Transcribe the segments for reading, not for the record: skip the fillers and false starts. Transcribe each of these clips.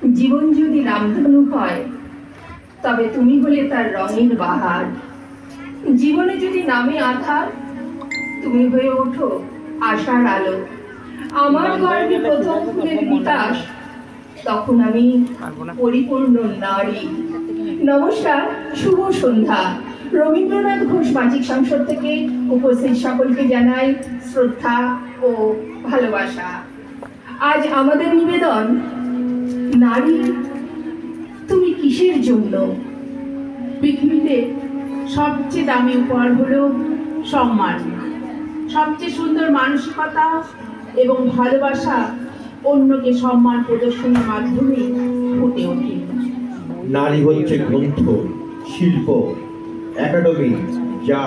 জীবন যদি রামধনু হয় তবে তুমি হলে তার রঙের বাহার। জীবনে যদি নামে আধার, তুমি হয়ে ওঠো আশার আলো। আমার গর্ভে প্রথম ফুলের বিকাশ, তখন আমি পরিপূর্ণ নারী। নমস্কার, শুভ সন্ধ্যা। রবীন্দ্রনাথ ঘোষ বাচিক সংসদ থেকে উপস্থিত সকলকে জানাই শ্রদ্ধা ও ভালোবাসা। আজ আমাদের নিবেদন, নারী তুমি কিসের জন্য? পৃথিবীতে সবচেয়ে দামি উপহার হলো সম্মান। সবচেয়ে সুন্দর মানসিকতা এবং ভালোবাসা অন্যকে সম্মান প্রদর্শনের মাধ্যমে ফুটে ওঠে। নারী হচ্ছে গ্রন্থ, শিল্প, একাডেমি, যা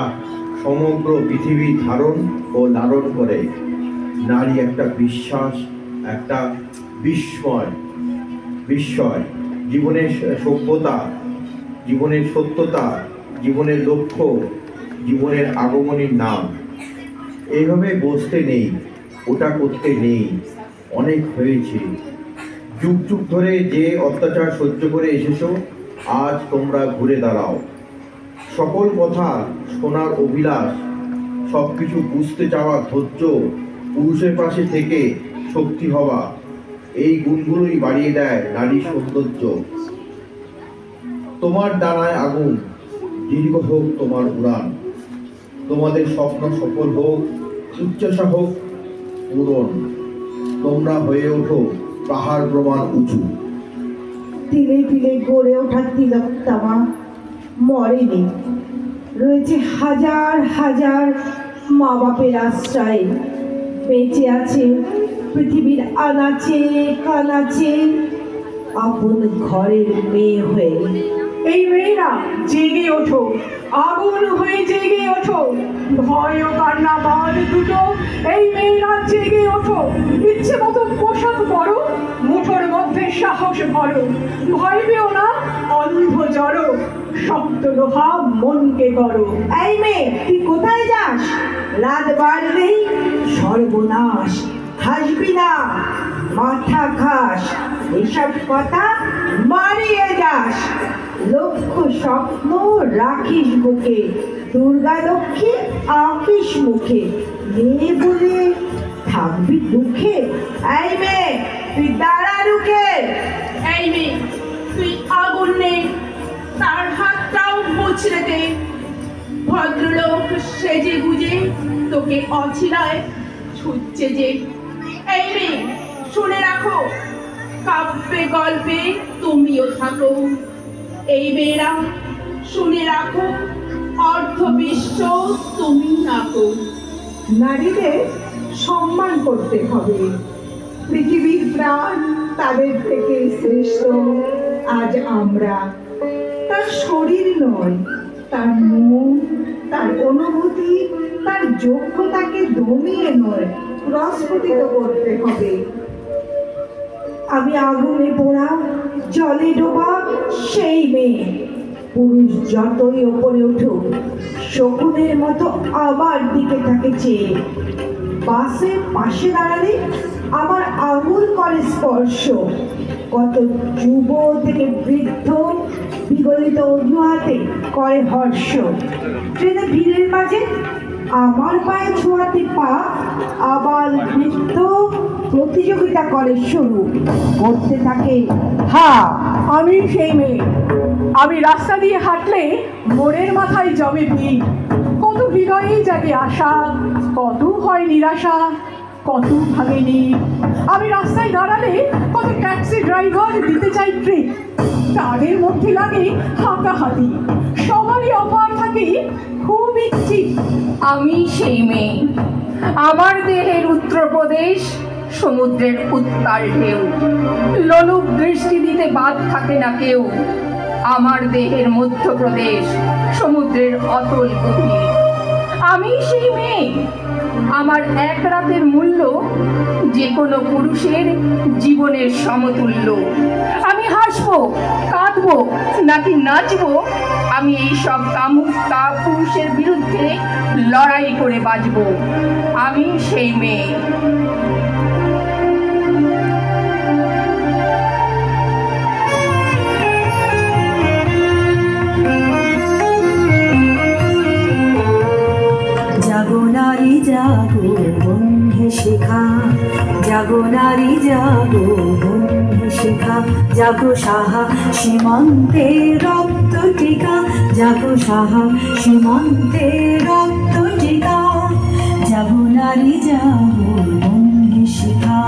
সমগ্র পৃথিবী ধারণ ও লালন করে। নারী একটা বিশ্বাস, একটা বিস্ময়, জীবনের সভ্যতা, জীবনের সত্যতা, জীবনের লক্ষ্য, জীবনের আগমনের নাম। এইভাবে বসতে নেই, ওটা করতে নেই, অনেক হয়েছে। যুগ যুগ ধরে যে অত্যাচার সহ্য করে এসেছো, আজ তোমরা ঘুরে দাঁড়াও। সকল কথা শোনার অভিলাষ, সব কিছু বুঝতে চাওয়া ধৈর্য, পুরুষের পাশে থেকে শক্তি হওয়া, এই গুণগুলোই বাড়িয়ে দেয় নারীর সৌন্দর্য। তোমার ডানায় আগুন, দীর্ঘ হোক তোমার উড়ান। তোমাদের স্বপ্ন সফল হোক, উচ্চাসা হোক পূরণ। তোমরা হয়ে ওঠো পাহাড় প্রমাণ উঁচু। তিলে তিলে গড়ে ওঠা তিলকতামা মরেনি। রয়েছে হাজার হাজার মা বাপের আশ্রয়ে। বেঁচে আছে পৃথিবীর আনাচে কানাচে আপন ঘরের মেয়ে হয়ে। এই মেয়েরা জেগে ওঠো, আগুন হয়ে জেগে ওঠো, ভয় ও কান্না বাদ দুটো। এই মেয়েরা জেগে ওঠো, ইচ্ছে মতো পোশাক পরো, মুঠোর মধ্যে সাহস ভরো। ভয় পেও না, অন্ধ জড়ো, শক্ত লোহা মনকে করো। এই মেয়ে, তুই কোথায় যাস? রাত বাড়লেই সর্বনাশ। হাসবি না, মাথা খাস, এসব কথা মারিয়ে যাস। লক্ষ্য স্বপ্ন রাখিস বুকে, দুর্গা লক্ষ্মী আঁকিস মুখে। মেয়ে বলে থাকবি দুঃখে। এই মেয়ে, তুই দাঁড়া রুখে। এই মেয়ে, তুই আগুন নে, তার হাতটাও মুছড়ে দে। ভদ্রলোক সেজে গুজে তোকে অছিলায় ছুটছে যে। এই মেয়ে, শুনে রাখো, কাব্যে গল্পে তুমিও থাকো। এই মেয়েরা শুনে রাখো, অর্ধ বিশ্ব তুমি রাখো। নারীদের সম্মান করতে হবে। পৃথিবীর প্রাণ তাদের থেকে শ্রেষ্ঠ আজ আমরা। তার শরীর নয়, তার মন, তার অনুভূতি, তার যোগ্যতাকে দমিয়ে নয়, প্রস্ফুটিত করতে হবে। আমি আগুনে পোড়া, জলে ডোবা সেই মেয়ে। পুরুষ যতই ওপরে উঠুক, শকুনের মতো আমার দিকে তাকে চেয়ে। বাসে পাশে দাঁড়ালে আমার আঙুল করে স্পর্শ। কত যুব থেকে বৃদ্ধ বিগলিত অজুহাতে করে হর্ষ। ট্রেনে ভিড়ের মাঝে আমার পায়ে ছোঁয়াতে পা আবার বৃদ্ধ প্রতিযোগিতা করে শুরু করতে থাকে। হ্যাঁ, আমি সেই মেয়ে। আমি রাস্তা দিয়ে হাঁটলে মোড়ের মাথায় জমে ভিড়। কত হৃদয়েই জাগে আশা, কত হয় নিরাশা, কত ভাঙেনি। আমি রাস্তায় দাঁড়ালে কত ট্যাক্সি ড্রাইভার দিতে চাই ট্রিপ। তাদের মধ্যে লাগে হাঁকাহাতি, সবারই অপার থাকে খুব ইচ্ছি। আমি সেই মেয়ে, আমার দেহের উত্তরপ্রদেশ সমুদ্রের উত্তাল ঢেউ। লোলুপ দৃষ্টি দিতে বাদ থাকে না কেউ। আমার দেহের মধ্যপ্রদেশ সমুদ্রের অতল গভীর। আমি সেই মেয়ে, আমার এক রাতের মূল্য যে কোনো পুরুষের জীবনের সমতুল্য। আমি হাসবো, কাঁদবো নাকি নাচবো, আমি এই সব কামুক পুরুষের বিরুদ্ধে লড়াই করে বাঁচবো। আমি সেই মেয়ে। যাবো বন্ধু শিখা, যাবো সাহা সীমান্তে রক্ত টিকা, যাবো সাহা সীমান্তে রক্ত টিকা, যাবো নারী যাবো বন্ধু শিখা,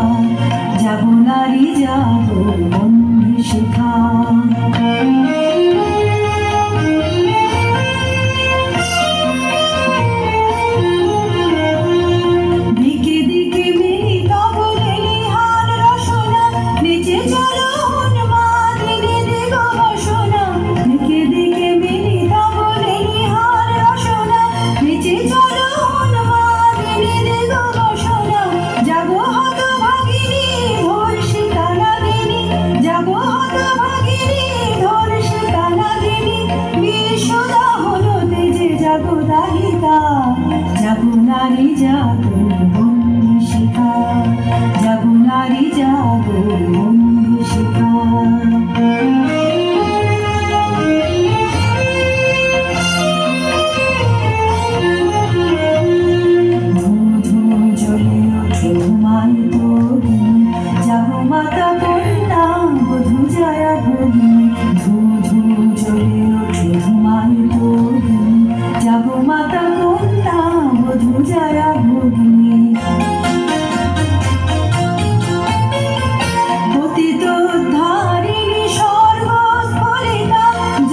যাবো নারী যাবো বন্ধু শিখা। যাবো নারী যাবো বন্ধু শিখা, যাবো নারী যাবো বন্ধু শিখা। ধু ধু জ্বলে ওঠে ধুমায়িত অগ্নি, যাবো মাতা কন্যা বধূ জয়া ভগিনী। ধু ধু জ্বলে ওঠে ধুমায়িত অগ্নি, যাবো মাতা কন্যা বধূ জয়া ভগিনী। পতিত ধারিণী সর্বস্ফলিতা,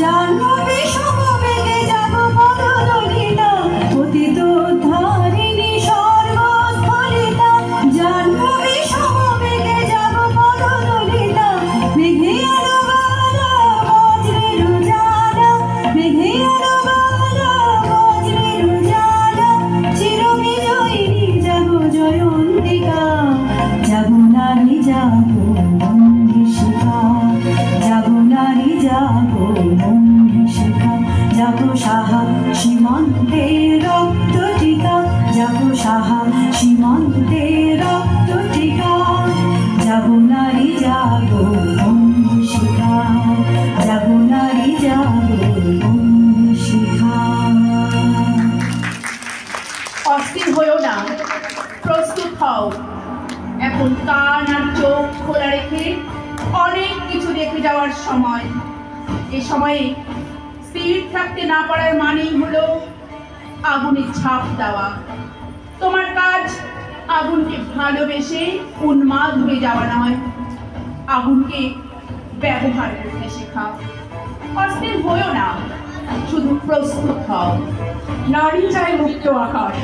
জাহ্নবী সমবেগে যাবো পদদলিতা। পতিত ধারিণী সর্বস্ফলিতা, জাহ্নবী সমবেগে যাবো পদদলিতা। মেঘে আলো বালা বজ্রের উজালা, মেঘে আলো বালা বজ্রের উজালা, চিরবিজয়িনী যাবো জয়ন্তিকা। যাবো নারী যাবো বন্ধু শিখা, যাবো নারী যাবো বন্ধু শিখা, যাবো সাহা সীমান্তে রক্ত টিকা, যাবো সাহা সীমান্তে রক্ত টিকা, যাবো নারী যাবো বন্ধু শিখা, যাবো নারী যাবো বন্ধু শিখা। অস্থির হয়েও না, প্রস্তুত হও। এখন কান আর চোখ খোলা রেখে অনেক কিছু দেখে যাওয়ার সময়। এ সময়ে স্থির থাকতে না পারার মানেই হলো আগুনে ঝাঁপ দেওয়া। তোমার কাজ আগুনকে ভালোবেসে উন্মাদ হয়ে যাওয়া নয়, আগুনকে ব্যবহার করতে শেখা। অস্থির হয়েও না, শুধু প্রস্তুত হও। নারী চায় মুক্ত আকাশ,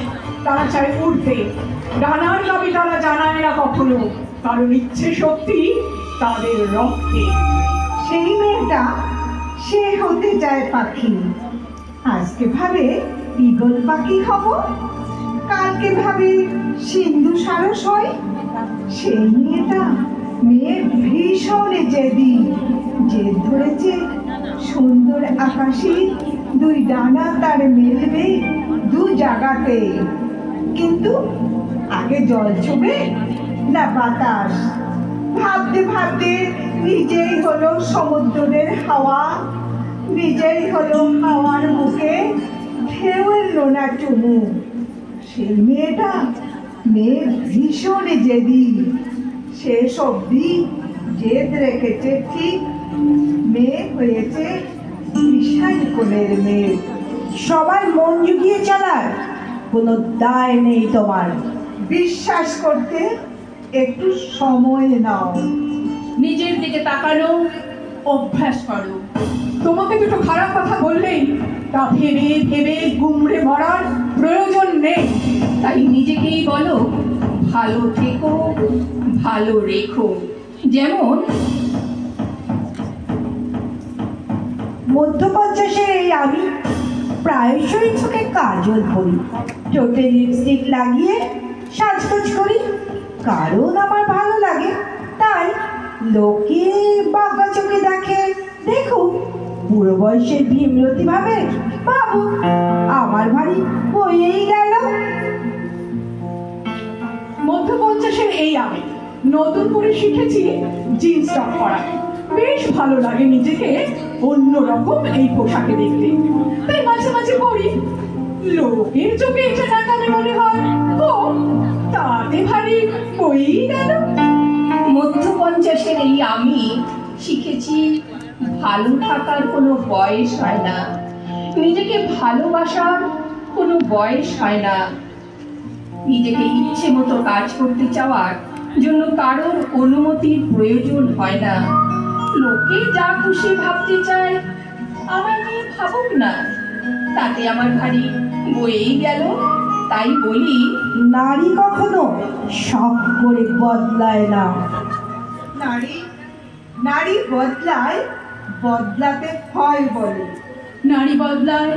তারা চায় উঠতে, ডানার দাবি তারা জানায় না কখনো, কারণ ইচ্ছে শক্তি তাদের রক্তে। সেই মেয়েটা সে হতে চায় পাখি, আজকে ভাবে ঈগল পাখি হব, কালকে ভাবে সিন্ধু সারস হয়। সেই মেয়ে ভীষণ জেদি, জেদ ধরেছে সুন্দর আকাশে দুই ডানা তার মেলবে দু জায়গাতে। কিন্তু আগে জল ছুবে না বাতাস, ভাবতে ভাবতে নিজেই হলো সমুদ্রের হাওয়া, নিজেই হলো হাওয়ার বুকে ঢেউয়ের লোনা চুমু। সেই মেয়ে ভীষণ জেদি, শেষ অব্দি জেদ রেখেছে ঠিক, মেয়ে হয়েছে বিশাল কোলের মেয়ে। সবাই মন জুগিয়ে চালার কোনো দায় নেই তোমার। বিশ্বাস করতে একটু সময় নাও। নিজের দিকে তাকানো অভ্যাস করো। তোমাকে দুটো খারাপ কথা বললেই তা ভেবে ভেবে গুমড়ে মরার প্রয়োজন নেই। তাই নিজেকেই বলো ভালো থেকো, ভালো রেখো। যেমন মধ্যপঞ্চাশের এই আমি প্রায়শই চোখে কাজল করি, ঠোঁটে লিপস্টিক লাগিয়ে সাজগোজ করি, কারণ আমার ভালো লাগে। তাই লোকে বাঁকা চোখে দেখে, দেখুক বুড়ো বয়সের ভীমরতি ভাবে, বাবু আমার ভারী হয়েই গেল। মধ্যপঞ্চাশের এই আমি নতুন করে শিখেছি জিন্স টপ পরা। বেশ ভালো লাগে নিজেকে অন্যরকম এই পোশাকে দেখতে, তাই মাঝে মাঝে পরি। লোকের চোখে এটা নাকামি মনে হয়, ও তাতে ভারী হয়েই গেল। মধ্য 50-এর এই আমি শিখেছি ভালো থাকার কোনো বয়স হয় না, নিজেকে ভালোবাসার কোনো বয়স হয় না, নিজেকে ইচ্ছে মতো কাজ করতে চাওয়ার জন্য কারোর অনুমতির প্রয়োজন হয় না। লোকে যা খুশি ভাবতে চায় আমায় নিয়ে ভাবুক না, তাতে আমার ভারী বয়েই গেল। তাই বলি, নারী কখনো শখ করে বদলায় না। নারী নারী বদলায়, বদলাতে হয় বলে। নারী বদলায়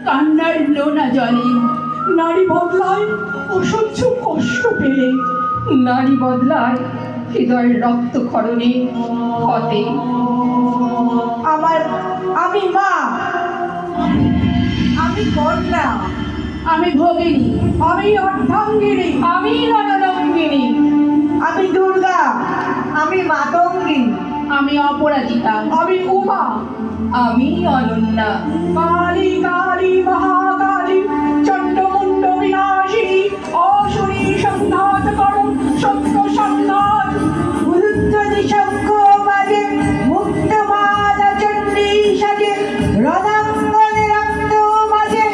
কান্নার লোনা জলে, নারী বদলায় অসহ্য কষ্ট পেলে, নারী বদলায় হৃদয়ের রক্তক্ষরণে ক্ষতে। আমি মা, আমি কন্যা, আমি ভগিনী, আমি অর্ধাঙ্গিনী, আমি রণরঙ্গিনী, আমি দুর্গা, আমি মাতঙ্গী, আমি অপরাজিতা, আমি উমা, আমি অনন্যা। কালী কালী মহাকালী চণ্ডমুণ্ড বিনাশিনী, অসুরী সংঘাত করো সত্য সংঘাত। উলুধ্বনি শঙ্খ বাজে, মুক্তমালা চণ্ডী সাজে, রণাঙ্গনে রক্ত মাঝে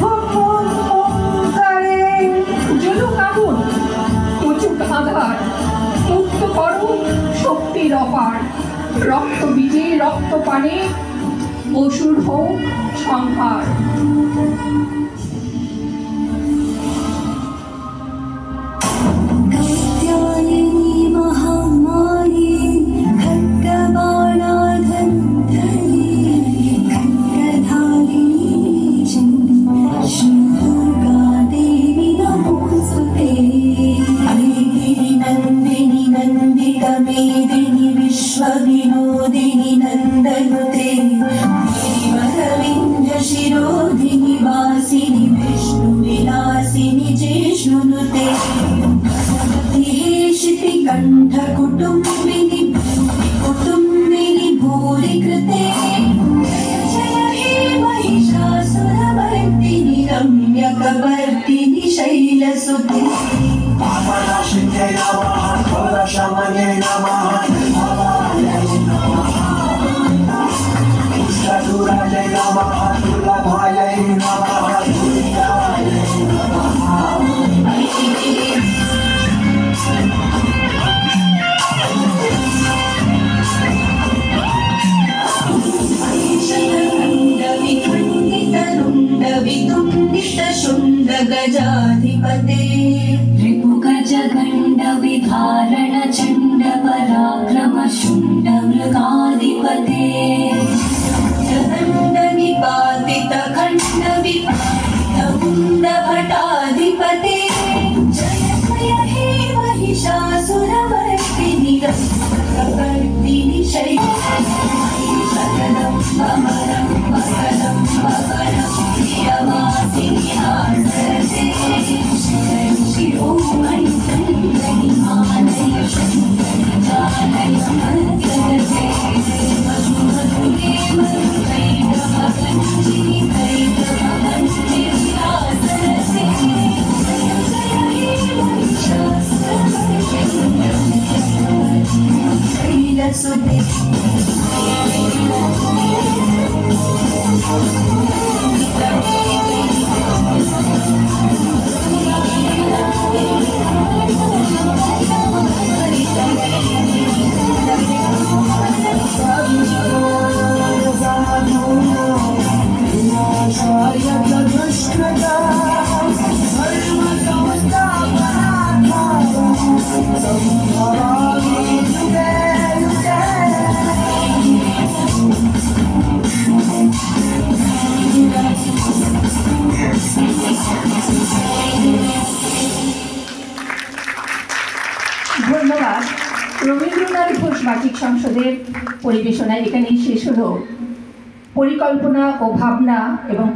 হুম হুম হুম করে। জ্বলুক আগুন, উঁচুক আধার, মুক্ত করো শক্তির অপার। রক্ত বীজে রক্ত পানে অসুর হোক সংহার। कात्यायनी महामारी खड्गबाणाधन्धरी खड्गधारिणी श्रीदुर्गा देवी नमोऽस्तुते। गिरि नन्दिनि नन्दितमेदिनि विश्वविनोदिनि नन्दनुते। शिरोधिनि वासिनि विष्णुविलासिनि जिष्णुनुते। हेशिति कण्ठकुटुम्बिनि कुटुम्बिनि भूरिकृते। जय हे महिषासुरमर्दिनि रम्यकवर्दिनि शैलसुते। पापनाशिन्यै नमः, क्रोधशमन्यै नमः, भवायै नमः, दुष्टदुरायै नमः, दुर्लभायै नमः, दुर्गायै नमः। गजाधिपते त्रिपुगजगण्ड विधारण चण्ड पराक्रम शुण्ड मृगाधिपते। दण्ड निपातित खण्ड विपातित कुण्ड भटाधिपते। जय जय हे महिषासुरमर्दिनि रम्यकवर्दिनि शैलसुते। सकलं ममरं मकरं मकरं प्रियवासिनि आसरते। शिरोमणि सन्दनि मानय शङ्करि जानय मर्दते। मधुमधुरे मधुकैटभगञ्जिनि कैटभगञ्जिनि आसरते। जय जय हे महिषासुरमर्दिनि रम्यकवर्दिनि शैलसुते। ধন্যবাদ। রবীন্দ্রনাথ ঘোষ বাচিক সংসদের পরিবেশনায় এখানেই শেষ হলো। পরিকল্পনা ও ভাবনা এবং